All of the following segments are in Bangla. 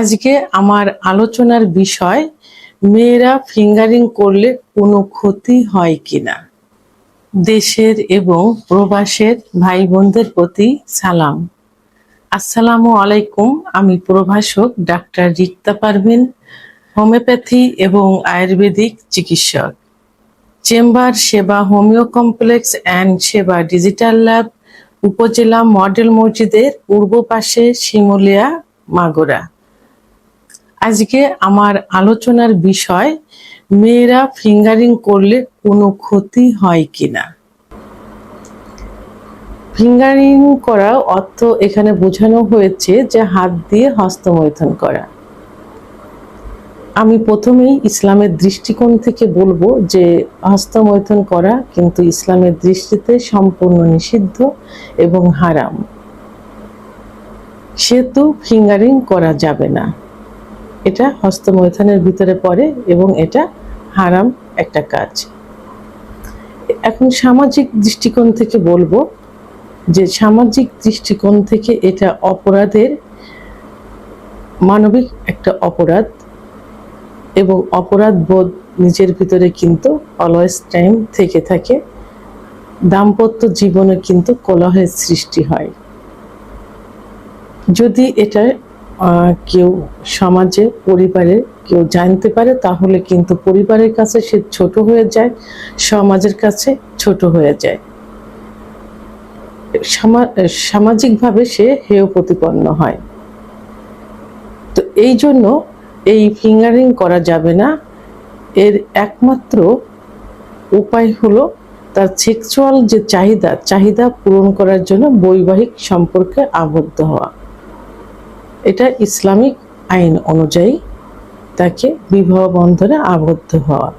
আজকে আমার আলোচনার বিষয় মেয়েরা ফিঙ্গারিং করলে কোনো ক্ষতি হয় কিনা। দেশের এবং প্রবাসের ভাই বোনদের প্রতি সালাম। আসসালামু আলাইকুম। আমি প্রভাষক ডাক্তার রিক্তা পারভিন, হোমিওপ্যাথি এবং আয়ুর্বেদিক চিকিৎসক। চেম্বার সেবা হোমিও কমপ্লেক্স অ্যান্ড সেবা ডিজিটাল ল্যাব, উপজেলা মডেল মসজিদের পূর্ব পাশে, শিমুলিয়া, মাগুরা। আজকে আমার আলোচনার বিষয় মেয়েরা ফিঙ্গারিং করলে কোনো ক্ষতি হয় কিনা। ফিঙ্গারিং করা অর্থ এখানে বোঝানো হয়েছে যে হাত দিয়ে হস্তমৈথুন করা। আমি প্রথমেই ইসলামের দৃষ্টিকোণ থেকে বলবো যে হস্তমৈথুন করা কিন্তু ইসলামের দৃষ্টিতে সম্পূর্ণ নিষিদ্ধ এবং হারাম, সেহেতু ফিঙ্গারিং করা যাবে না। এটা হস্তমৈথুনের ভিতরে পড়ে এবং এটা হারাম একটা কাজ। এখন সামাজিক দৃষ্টিকোণ থেকে বলবো যে সামাজিক দৃষ্টিকোণ থেকে এটা অপরাধের মানবিক একটা অপরাধ এবং অপরাধ বোধ নিজের ভিতরে কিন্তু অলওয়েজ টাইম থেকে থাকে। দাম্পত্য জীবনে কিন্তু কলহের সৃষ্টি হয়। যদি এটা কেউ সমাজে পরিবারে কেউ জানতে পারে তাহলে কিন্তু পরিবারের কাছে সে ছোট হয়ে যায়, সমাজের কাছে ছোট হয়ে যায়, সামাজিকভাবে সে হেয় প্রতিপন্ন হয়। তো এই জন্য এই ফিঙ্গারিং করা যাবে না। এর একমাত্র উপায় হলো তার সেক্সুয়াল যে চাহিদা পূরণ করার জন্য বৈবাহিক সম্পর্কে আবদ্ধ হওয়া। এটা ইসলামিক আইন অনুযায়ী তাকে বিবাহ বন্ধনে আবদ্ধ হওয়া।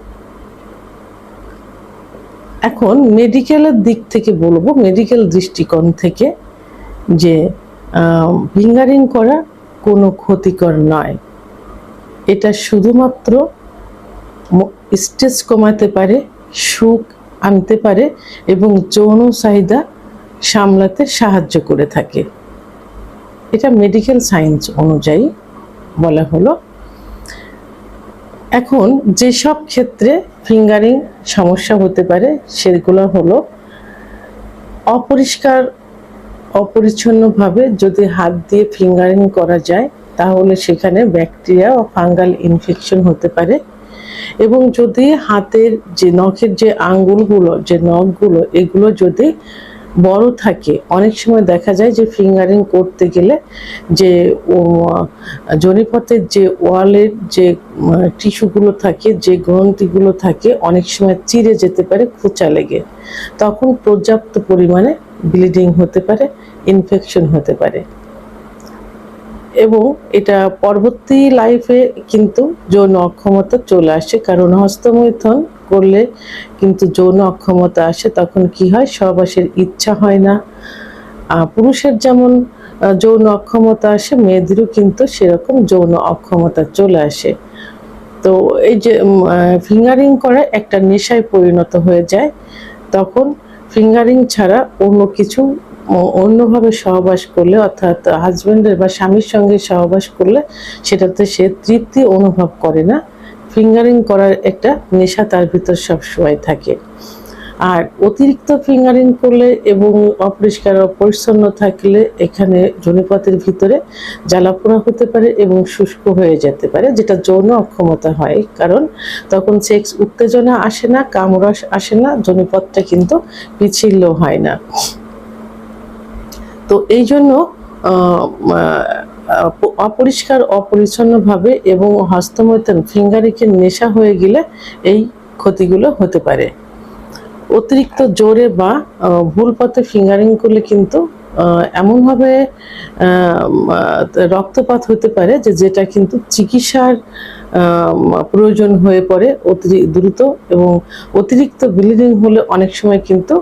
এখন মেডিকেলের দিক থেকে বলবো, মেডিকেল দৃষ্টিকোণ থেকে, যে ফিঙ্গারিং করা কোনো ক্ষতিকর নয়। এটা শুধুমাত্র স্ট্রেস কমাতে পারে, সুখ আনতে পারে এবং যৌন চাহিদা সামলাতে সাহায্য করে থাকে। এটা মেডিকেল সায়েন্স অনুযায়ী বলা হলো। এখন যেসব ক্ষেত্রে ফিঙ্গারিং সমস্যা হতে পারে সেগুলো হলো অপরিচ্ছন্নভাবে যদি হাত দিয়ে ফিঙ্গারিং করা যায় তাহলে সেখানে ব্যাকটেরিয়া ও ফাঙ্গাল ইনফেকশন হতে পারে। এবং যদি হাতের যে নখের যে আঙ্গুলগুলো, যে নখগুলো, এগুলো যদি বড় থাকে, অনেক সময় দেখা যায় যে ফিঙ্গারিং করতে গেলে যে জনিপথের যে ওয়ালের যে টিস্যুগুলো থাকে, যে গ্রন্থিগুলো থাকে, অনেক সময় চিরে যেতে পারে খোঁচা লেগে। তখন পর্যাপ্ত পরিমাণে ব্লিডিং হতে পারে, ইনফেকশন হতে পারে এবং এটা পরবর্তী লাইফে কিন্তু যৌন অক্ষমতা চলে আসে। কারণ হস্তমৈথুন করলে কিন্তু যৌন অক্ষমতা আসে। তখন কি হয়, সহবাসের ইচ্ছা হয় না। পুরুষের যেমন যৌন অক্ষমতা আসে, মেয়েদেরও কিন্তু সেরকম যৌন অক্ষমতা চলে আসে। তো এই যে ফিঙ্গারিং করা একটা নেশায় পরিণত হয়ে যায়। তখন ফিঙ্গারিং ছাড়া অন্যভাবে সহবাস করলে, অর্থাৎ হাজব্যান্ডের বা স্বামীর সঙ্গে সহবাস করলে সেটাতে সে তৃপ্তি অনুভব করে না। ফিঙ্গারিং করার একটা নেশা তার ভিতর সবসময় থাকে। আর অতিরিক্ত ফিঙ্গারিং করলে এবং অপরিষ্কার অপরিচ্ছন্ন থাকলে এখানে যৌনপথের ভিতরে জ্বালাপোড়া হতে পারে এবং শুষ্ক হয়ে যেতে পারে, যেটা যৌন অক্ষমতা হয়। কারণ তখন সেক্স উত্তেজনা আসে না, কামরস আসে না, যৌনপথটা কিন্তু পিচ্ছিল হয় না। তো এই জন্য অপরিষ্কার অপরিচ্ছন্নভাবে এবং হস্তমৈথুন ফিঙ্গারিংয়ের নেশা হয়ে গেলে এই ক্ষতিগুলো হতে পারে। অতিরিক্ত জোরে বা ভুল পথে ফিঙ্গারিং করলে কিন্তু এমনভাবে রক্তপাত হতে পারে যেটা কিন্তু চিকিৎসার প্রয়োজন হয়ে পড়ে দ্রুত, এবং অতিরিক্ত ব্লিডিং হলে অনেক সময় কিন্তু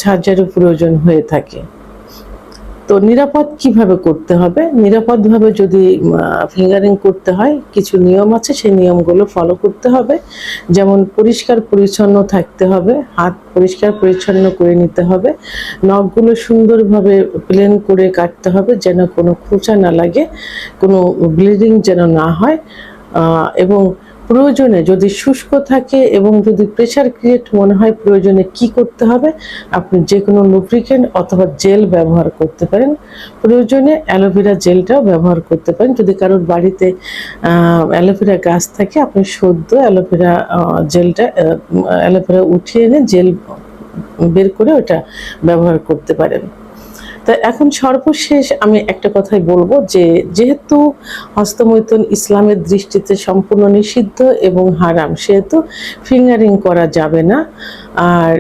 সার্জারির প্রয়োজন হয়ে থাকে। তো তো নিরাপদ কিভাবে করতে হবে? নিরাপদভাবে যদি ফিঙ্গারিং করতে হয়, কিছু নিয়ম আছে, সেই নিয়মগুলো ফলো করতে হবে। যেমন পরিষ্কার পরিচ্ছন্ন থাকতে হবে, হাত পরিষ্কার পরিচ্ছন্ন করে নিতে হবে, নখগুলো সুন্দরভাবে প্লেন করে কাটতে হবে যেন কোনো খোঁচা না লাগে, কোনো ব্লিডিং যেন না হয়। এবং প্রয়োজনে যদি শুষ্ক থাকে এবং যদি প্রেশার ক্রিয়েট মনে হয় প্রয়োজনে কি করতে হবে, আপনি যে কোনো লুব্রিকেন্ট অথবা জেল ব্যবহার করতে পারেন। প্রয়োজনে অ্যালোভেরা জেলটাও ব্যবহার করতে পারেন। যদি কারোর বাড়িতে অ্যালোভেরা গাছ থাকে, আপনি সদ্য অ্যালোভেরা জেলটা অ্যালোভেরা উঠিয়ে এনে জেল বের করে ওটা ব্যবহার করতে পারেন। তা এখন সর্বশেষ আমি একটা কথাই বলবো যে যেহেতু হস্তমৈথুন ইসলামের দৃষ্টিতে সম্পূর্ণ নিষিদ্ধ এবং হারাম, সেহেতু ফিঙ্গারিং করা যাবে না। আর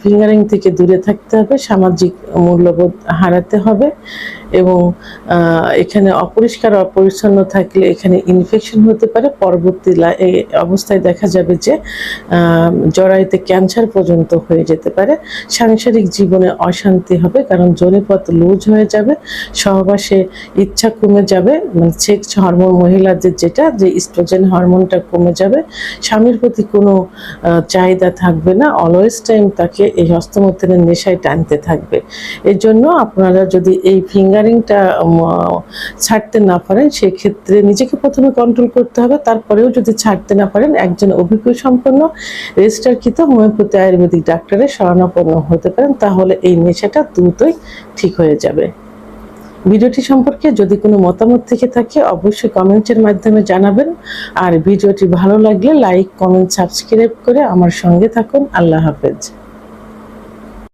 ফিঙ্গারিং থেকে দূরে থাকতে হবে, সামাজিক মূল্যবোধ হারাতে হবে। এবং এখানে অপরিষ্কার অপরিচ্ছন্ন থাকলে এখানে ইনফেকশন হতে পারে। পরবর্তী অবস্থায় দেখা যাবে যে জরায়ুতে ক্যান্সার পর্যন্ত হয়ে যেতে পারে। সাংসারিক জীবনে অশান্তি হবে, কারণ যোনিপথ লুজ হয়ে যাবে, সহবাসে ইচ্ছা কমে যাবে, মানে সেক্স হরমোন মহিলাদের যেটা, যে ইস্ট্রোজেন হরমোনটা কমে যাবে, স্বামীর প্রতি কোনো চাহিদা থাকবে না, অলওয়েজ টাইম তাকে এই হস্তমৈথুনের নেশায় টানতে থাকবে। এর জন্য আপনারা যদি এই ফিঙ্গারিংটা ছাড়তে না পারেন, সেক্ষেত্রে নিজেকে প্রথমে কন্ট্রোল করতে হবে। তারপরেও যদি ছাড়তে না পারেন, একজন অভিজ্ঞ সম্পন্ন রেজিস্টারকৃত হোমিওপ্যাথি আয়ুর্বেদিক ডাক্তারের শরণাপন্ন হতে পারেন, তাহলে এই নেশাটা দ্রুতই ঠিক হয়ে যাবে। ভিডিওটি সম্পর্কে যদি কোনো মতামত থেকে থাকে অবশ্যই কমেন্টের মাধ্যমে জানাবেন। আর ভিডিওটি ভালো লাগলে লাইক, কমেন্ট, সাবস্ক্রাইব করে আমার সঙ্গে থাকুন। আল্লাহ হাফেজ।